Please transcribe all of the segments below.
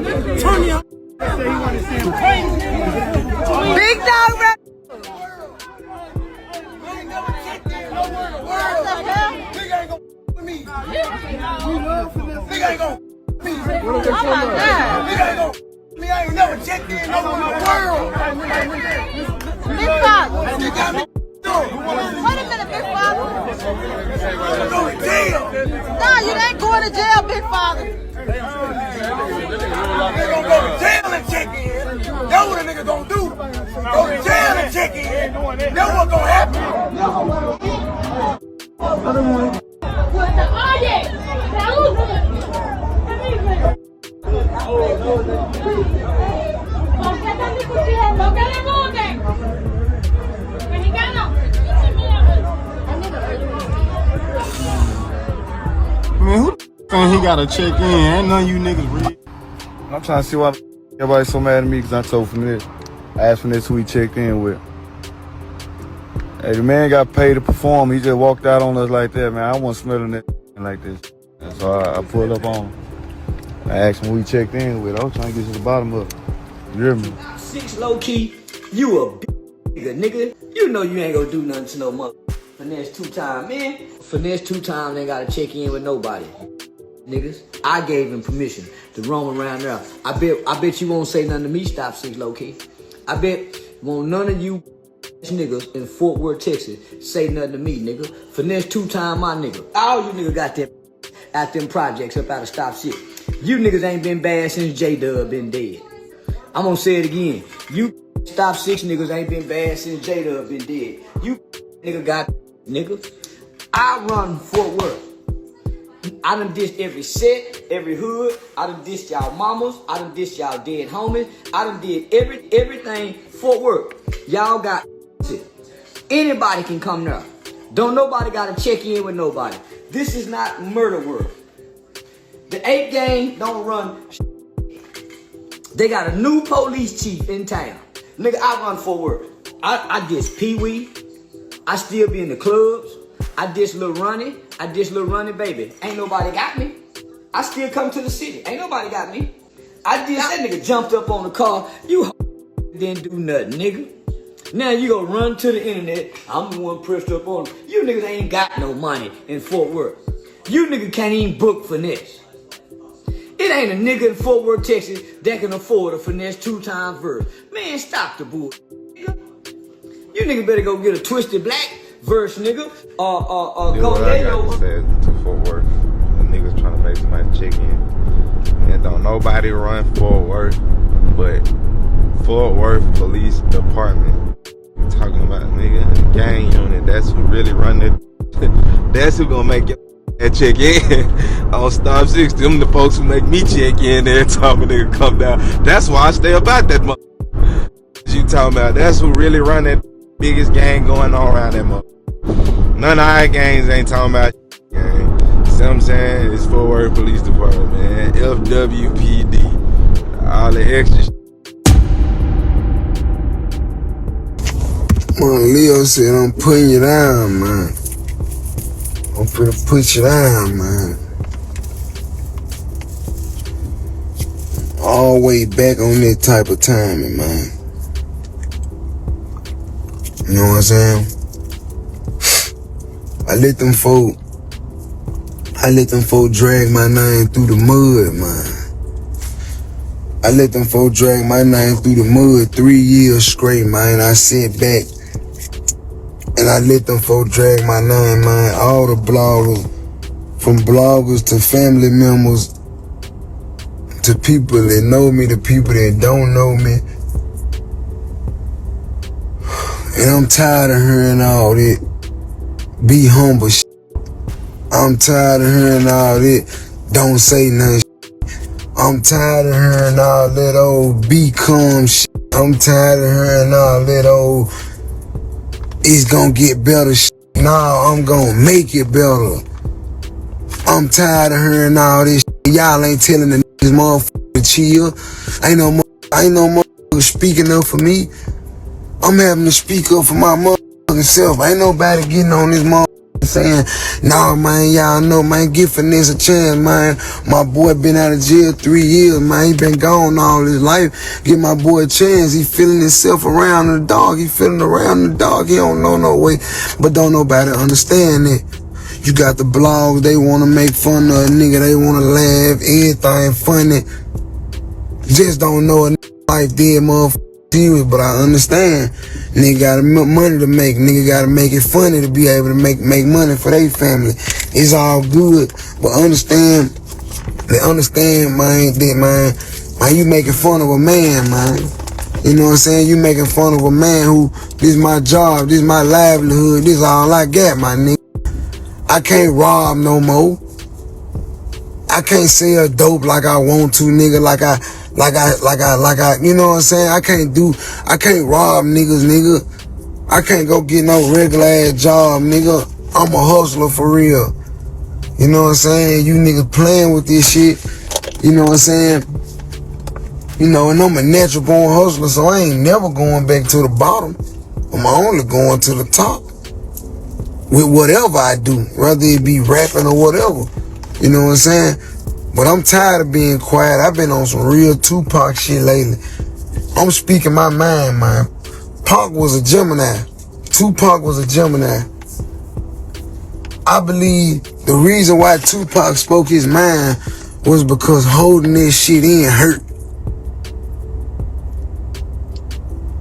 Turn your Big dog rap. Nigga ain't gonna with me. Nigga ain't gonna me. Oh my God. Nigga ain't gonna me. I ain't never checked in nowhere in the world. Big Father. You got me. Wait a minute, Big Father. I'm going to jail. Nah, you ain't going to jail, Big Father. They gonna go to jail and check in. That's what a nigga gonna do. Go to jail and check in. That's what's gonna happen. Man, who think he gotta check in? Ain't none of you niggas real. I'm trying to see why everybody's so mad at me because I told Finesse. I asked Finesse who he checked in with. Hey, the man got paid to perform. He just walked out on us like that, man. I wasn't smelling that like this. And so I pulled up on him. I asked him who he checked in with. I was trying to get to the bottom of it. You hear me? 6 low key, you a nigga. You know you ain't gonna do nothing to no mother. Finesse2Tymes, man. Finesse2Tymes ain't gotta check in with nobody. Niggas, I gave him permission to roam around there. I bet you won't say nothing to me, stop 6 low key. I bet won't none of you niggas in Fort Worth, Texas say nothing to me, nigga. Finesse2Tymes, my nigga. All you niggas got them out them projects up out of Stop Shit. You niggas ain't been bad since J-Dub been dead. I'm gonna say it again. You Stop 6 niggas ain't been bad since J-Dub been dead. You nigga got nigga. I run Fort Worth. I done dissed every set, every hood. I done dissed y'all mamas. I done dissed y'all dead homies. I done did everything Fort Worth. Y'all got shit. Anybody can come there. Don't nobody gotta check in with nobody. This is not murder world. The 8 gang don't run shit. They got a new police chief in town. Nigga, I run Fort Worth. I diss Pee-wee. I still be in the clubs. I diss Lil Ronnie. I diss Lil Ronnie, baby. Ain't nobody got me. I still come to the city. Ain't nobody got me. I diss that nigga jumped up on the car. You didn't do nothing, nigga. Now you gonna run to the internet. I'm the one pressed up on him. You niggas ain't got no money in Fort Worth. You niggas can't even book Finesse. It ain't a nigga in Fort Worth, Texas that can afford a Finesse2Tymes verse. Man, stop the bull. You niggas better go get a Twisted Black verse, nigga. What I got to say to Fort Worth. The niggas trying to make somebody check in. And don't nobody run Fort Worth, but Fort Worth Police Department. Talking about nigga, the gang unit. That's who really run it. That's who gonna make your check in. On Stop 6, them the folks who make me check in every time a nigga come down. That's why I stay about that mother. You talking about, that's who really run that biggest gang going on around that mother. None of our gangs ain't talking about gang. See what I'm saying? It's Fort Worth Police Department, man. FWPD. All the extra shit. Man, Leo said, I'm putting you down, man. I'm finna put you down, man. All the way back on that type of timing, man. You know what I'm saying? I let them folk drag my name through the mud, man. I let them folk drag my name through the mud 3 years straight, man. I sat back and I let them folk drag my name, man. All the bloggers, from bloggers to family members, to people that know me, to people that don't know me. And I'm tired of hearing all that be humble shit. I'm tired of hearing all that don't say nothing shit. I'm tired of hearing all that old be calm shit. I'm tired of hearing all that old it's gonna get better shit. Nah, I'm gonna make it better. I'm tired of hearing all this shit. Y'all ain't telling the niggas motherfucker to chill. Ain't no motherfucker speaking up for me. I'm having to speak up for my motherfucking self. Ain't nobody getting on this motherfucking saying, nah, man, y'all know, man, give Finesse a chance, man. My boy been out of jail 3 years, man. He been gone all his life. Give my boy a chance. He feeling himself around the dog. He feeling around the dog. He don't know no way, but don't nobody understand it. You got the blogs, they want to make fun of a nigga. They want to laugh, everything funny. Just don't know a life dead motherfucker. But I understand, nigga got money to make. Nigga got to make it funny to be able to make money for their family. It's all good, but understand, man, that man, you making fun of a man, man. You know what I'm saying? You making fun of a man who, this my job, this my livelihood, this all I got, my nigga. I can't rob no more. I can't sell dope like I want to, nigga, like I, you know what I'm saying? I can't rob niggas, nigga. I can't go get no regular ass job, nigga. I'm a hustler for real. You know what I'm saying? You niggas playing with this shit. You know what I'm saying? You know, and I'm a natural born hustler, so I ain't never going back to the bottom. I'm only going to the top. With whatever I do, whether it be rapping or whatever. You know what I'm saying? But I'm tired of being quiet. I've been on some real Tupac shit lately. I'm speaking my mind, man. Pac was a Gemini. Tupac was a Gemini. I believe the reason why Tupac spoke his mind was because holding this shit in hurt.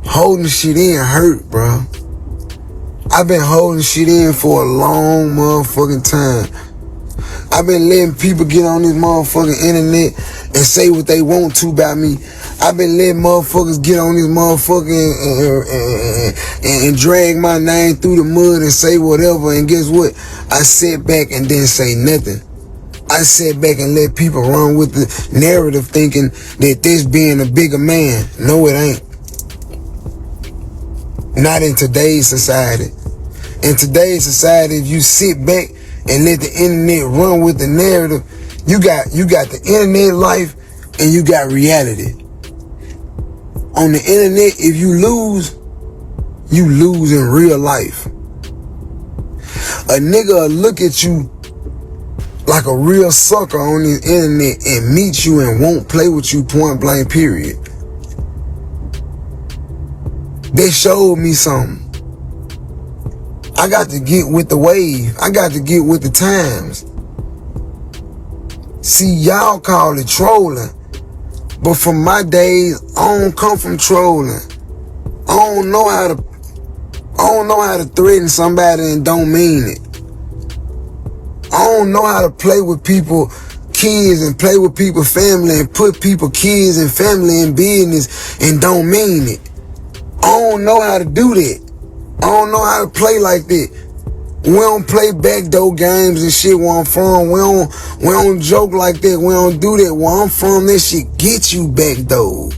Holding shit in hurt, bro. I've been holding shit in for a long motherfucking time. I've been letting people get on this motherfucking internet and say what they want to about me. I've been letting motherfuckers get on this motherfucking and drag my name through the mud and say whatever. And guess what? I sat back and didn't say nothing. I sat back and let people run with the narrative thinking that this being a bigger man. No, it ain't. Not in today's society. In today's society, if you sit back and let the internet run with the narrative, you got the internet life and you got reality. On the internet, if you lose in real life. A nigga will look at you like a real sucker on the internet and meet you and won't play with you point blank, period. They showed me something. I got to get with the wave. I got to get with the times. See, y'all call it trolling. But from my days, I don't come from trolling. I don't know how to threaten somebody and don't mean it. I don't know how to play with people, kids, and play with people, family, and put people, kids, and family in business and don't mean it. I don't know how to do that. I don't know how to play like that. We don't play backdoor games and shit where I'm from. We don't joke like that. We don't do that. Where I'm from, that shit get you backdoor.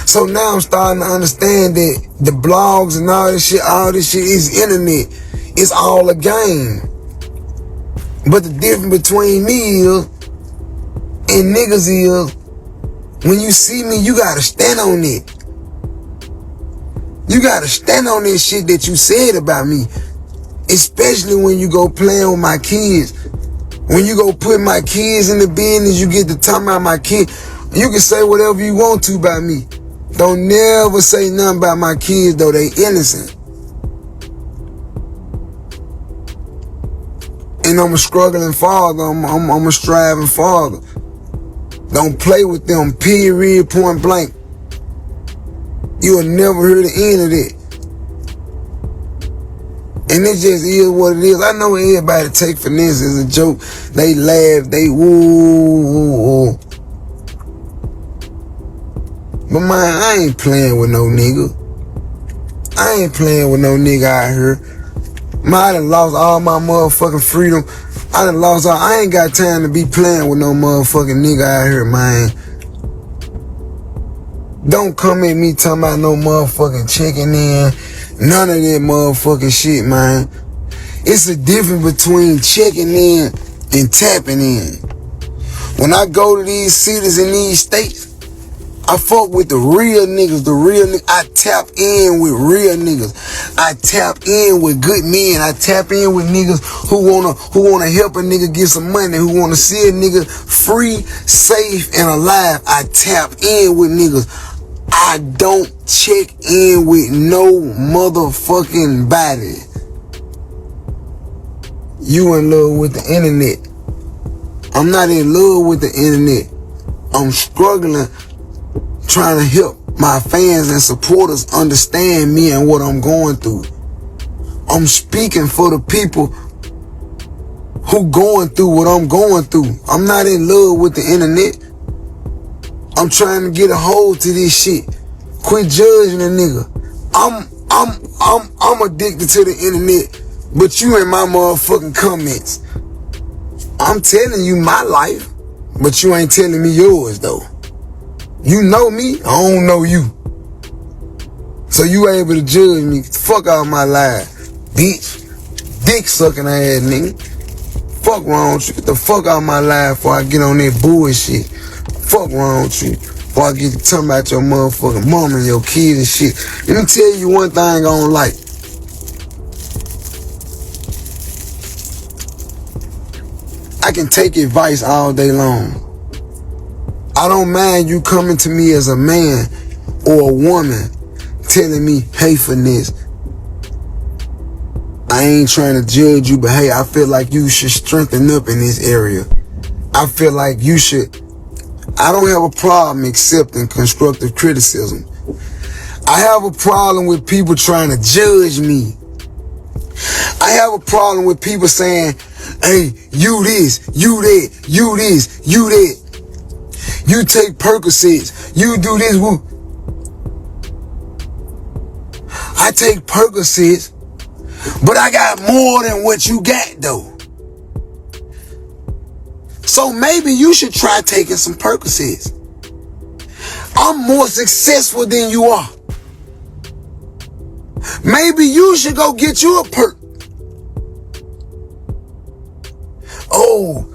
So now I'm starting to understand that the blogs and all this shit is internet. It's all a game. But the difference between me and niggas is, when you see me, you gotta stand on it. You gotta stand on this shit that you said about me. Especially when you go playing with my kids. When you go put my kids in the business, you get to talk about my kid. You can say whatever you want to about me. Don't never say nothing about my kids, though they innocent. And I'm a struggling father. I'm a striving father. Don't play with them, period, point blank. You'll never hear the end of it. And it just is what it is. I know everybody take Finesse as a joke. They laugh, they woo. But man, I ain't playing with no nigga. I ain't playing with no nigga out here. Man, I done lost all my motherfucking freedom. I ain't got time to be playing with no motherfucking nigga out here, man. Don't come at me talking about no motherfucking checking in. None of that motherfucking shit, man. It's a difference between checking in and tapping in. When I go to these cities and these states, I fuck with the real niggas, I tap in with real niggas. I tap in with good men. I tap in with niggas who wanna help a nigga get some money, who wanna see a nigga free, safe, and alive. I tap in with niggas. I don't check in with no motherfucking body. You in love with the internet. I'm not in love with the internet. I'm struggling trying to help my fans and supporters understand me and what I'm going through. I'm speaking for the people who going through what I'm going through. I'm not in love with the internet. I'm trying to get a hold to this shit. Quit judging a nigga. I'm addicted to the internet, but you in my motherfucking comments. I'm telling you my life, but you ain't telling me yours though. You know me, I don't know you. So you able to judge me. Fuck all my life, bitch. Dick sucking ass nigga. Fuck wrong with you. Get the fuck out of my life before I get on that bullshit. Fuck wrong with you. Before I get to talking about your motherfucking mom and your kids and shit. Let me tell you one thing I don't like. I can take advice all day long. I don't mind you coming to me as a man or a woman telling me, hey, Finesse, I ain't trying to judge you, but hey, I feel like you should strengthen up in this area. I feel like you should. I don't have a problem accepting constructive criticism. I have a problem with people trying to judge me. I have a problem with people saying, hey, you this, you that, you this, you that. You take Percocets, you do this, woo. I take Percocets, but I got more than what you got though. So maybe you should try taking some Percocets. I'm more successful than you are. Maybe you should go get you a perk. Oh,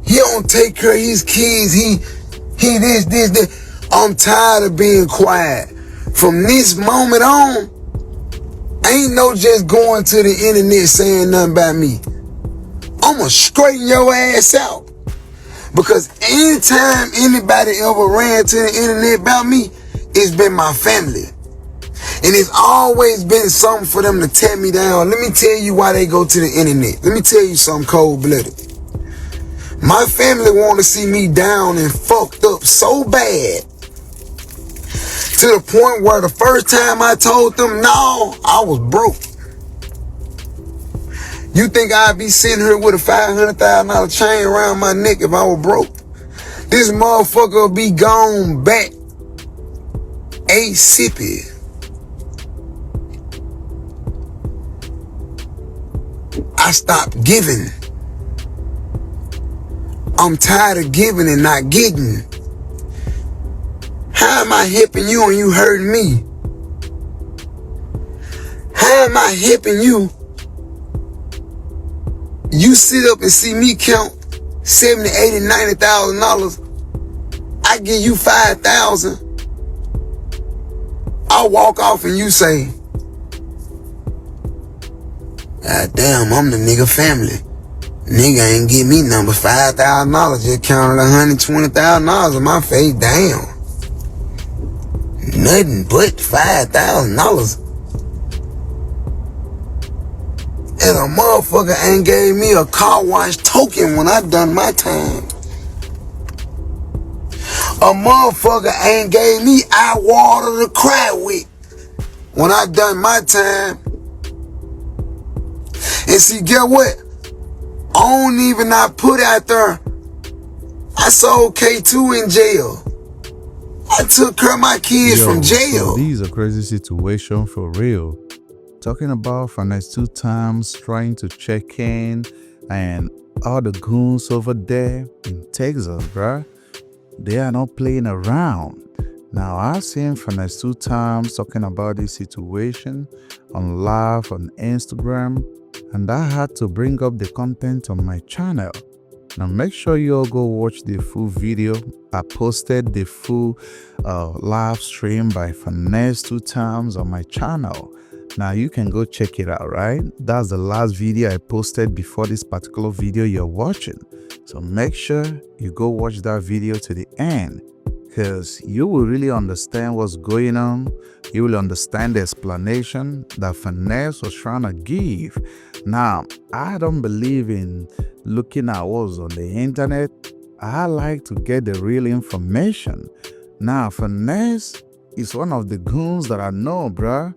he don't take care of his kids. He this. I'm tired of being quiet. From this moment on, ain't no just going to the internet saying nothing about me. I'ma straighten your ass out. Because anytime anybody ever ran to the internet about me, it's been my family. And it's always been something for them to tear me down. Let me tell you why they go to the internet. Let me tell you something cold-blooded. My family want to see me down and fucked up so bad, to the point where the first time I told them no, I was broke. You think I'd be sitting here with a $500,000 chain around my neck if I was broke? This motherfucker will be gone back ASAP. I stopped giving. I'm tired of giving and not getting. How am I helping you and you hurting me? How am I helping you? You sit up and see me count $70,000, $80,000, $90,000. I give you $5,000. I walk off and you say, God damn, I'm the nigga family. Nigga ain't give me number $5,000. Just counted $120,000 in my face. Damn. Nothing but $5,000. And a motherfucker ain't gave me a car wash token when I done my time. A motherfucker ain't gave me eye water to cry with when I done my time. And see, get what? I don't even not put out there. I sold K2 in jail. I took care of my kids from jail. So these are crazy situations for real. Talking about Finesse2Tymes trying to check in and all the goons over there in Texas, bruh. They are not playing around. Now, I've seen Finesse2Tymes talking about this situation on live on Instagram, and I had to bring up the content on my channel. Now make sure you all go watch the full video. I posted the full live stream by Finesse2Tymes on my channel. Now you can go check it out, right? That's the last video I posted before this particular video you're watching. So make sure you go watch that video to the end, because you will really understand what's going on. You will understand the explanation that Finesse was trying to give. Now, I don't believe in looking at what's on the internet. I like to get the real information. Now, Finesse is one of the goons that I know, bruh.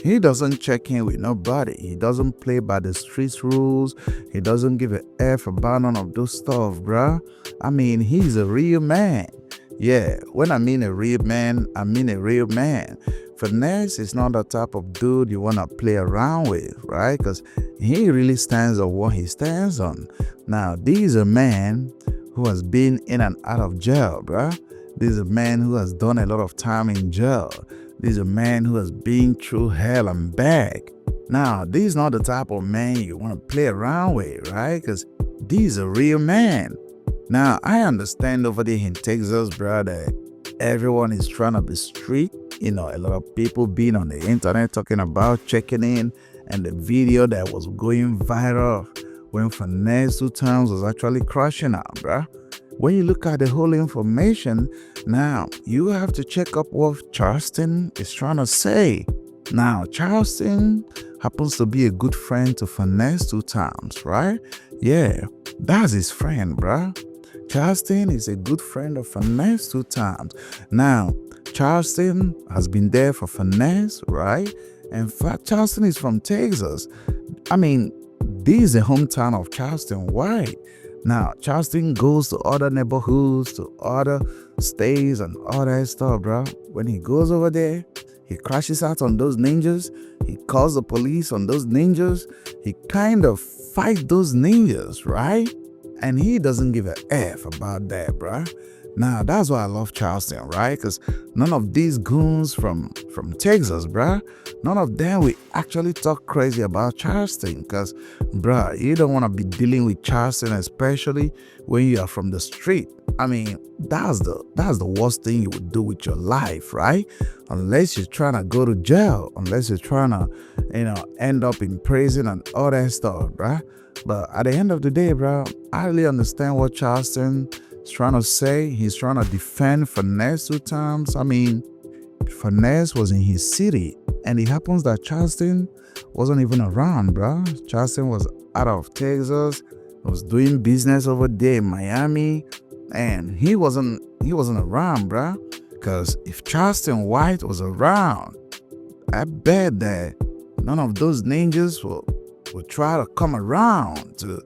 He doesn't check in with nobody. He doesn't play by the streets rules. He doesn't give a F about none of those stuff, bruh. I mean, he's a real man. Yeah, when I mean a real man, I mean a real man. Finesse is not the type of dude you want to play around with, right? Because he really stands on what he stands on. Now, this is a man who has been in and out of jail, bruh. This is a man who has done a lot of time in jail. This is a man who has been through hell and back. Now, this is not the type of man you want to play around with, right? Because this is a real man. Now, I understand over there in Texas, bro, that everyone is trying to be street. You know, a lot of people being on the internet talking about checking in, and the video that was going viral when Finesse2Tymes was actually crashing out, bro. When you look at the whole information, now you have to check up what Charleston is trying to say. Now, Charleston happens to be a good friend to Finesse2Tymes, right? Yeah, that's his friend, bruh. Charleston is a good friend of Finesse2Tymes. Now, Charleston has been there for Finesse, right? In fact, Charleston is from Texas. I mean, this is the hometown of Charleston White. Now, Charleston goes to other neighborhoods, to other states and all that stuff, bro. When he goes over there, he crashes out on those ninjas. He calls the police on those ninjas. He kind of fights those ninjas, right? And he doesn't give a F about that, bro. Now, that's why I love Charleston, right? Because none of these goons from Texas, bruh, none of them will actually talk crazy about Charleston. Because, bruh, you don't want to be dealing with Charleston, especially when you are from the street. I mean, that's the worst thing you would do with your life, right? Unless you're trying to go to jail, unless you're trying to, end up in prison and all that stuff, bruh. But at the end of the day, bruh, I really understand what Charleston trying to say. He's trying to defend Finesse2Tymes. I mean, Finesse was in his city, and it happens that Charleston wasn't even around, bro. Charleston was out of Texas, was doing business over there in Miami, and he wasn't around, bro. Because if Charleston White was around, I bet that none of those ninjas will try to come around to,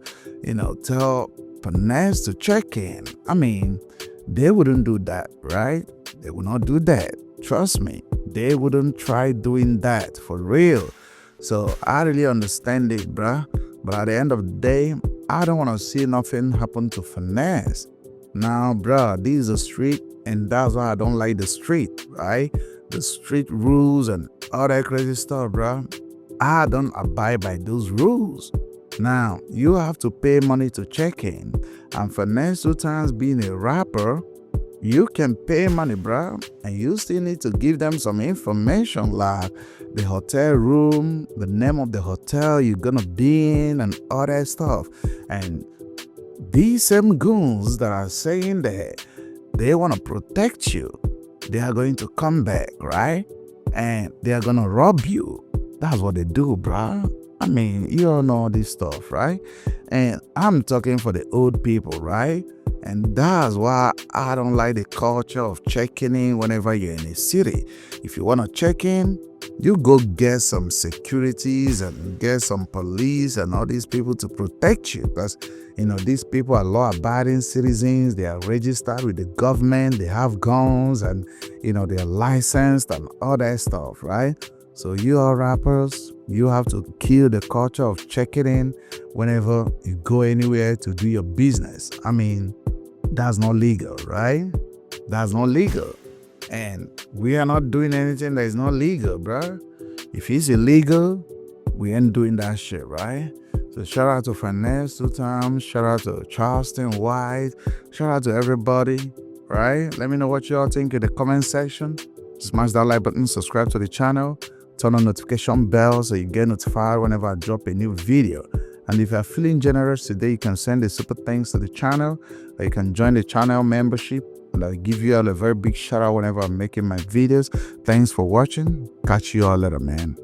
tell Finesse to check in. I mean, they wouldn't do that, right? They would not do that. Trust me, they wouldn't try doing that for real. So I really understand it, bruh. But at the end of the day, I don't want to see nothing happen to Finesse. Now, bruh, this is a street, and that's why I don't like the street, right? The street rules and all that crazy stuff, bruh. I don't abide by those rules. Now, you have to pay money to check in. And Finesse2Tymes being a rapper, you can pay money, bro, and you still need to give them some information like the hotel room, the name of the hotel you're gonna be in, and all that stuff. And these same goons that are saying that they want to protect you, they are going to come back, right? And they are gonna rob you. That's what they do, bro. I mean, you all know all this stuff, right? And I'm talking for the old people, right? And that's why I don't like the culture of checking in whenever you're in a city. If you want to check in, you go get some securities and get some police and all these people to protect you. Because, these people are law-abiding citizens. They are registered with the government. They have guns and, they are licensed and all that stuff, right? So you all rappers, you have to kill the culture of checking in whenever you go anywhere to do your business. I mean, that's not legal, right? That's not legal. And we are not doing anything that is not legal, bro. If it's illegal, we ain't doing that shit, right? So shout out to Finesse2Tymes, shout out to Charleston White, shout out to everybody, right? Let me know what y'all think in the comment section. Smash that like button, subscribe to the channel, turn on notification bell so you get notified whenever I drop a new video. And if you're feeling generous today, you can send a super thanks to the channel, or you can join the channel membership, and I'll give you all a very big shout out whenever I'm making my videos. Thanks for watching. Catch you all later, man.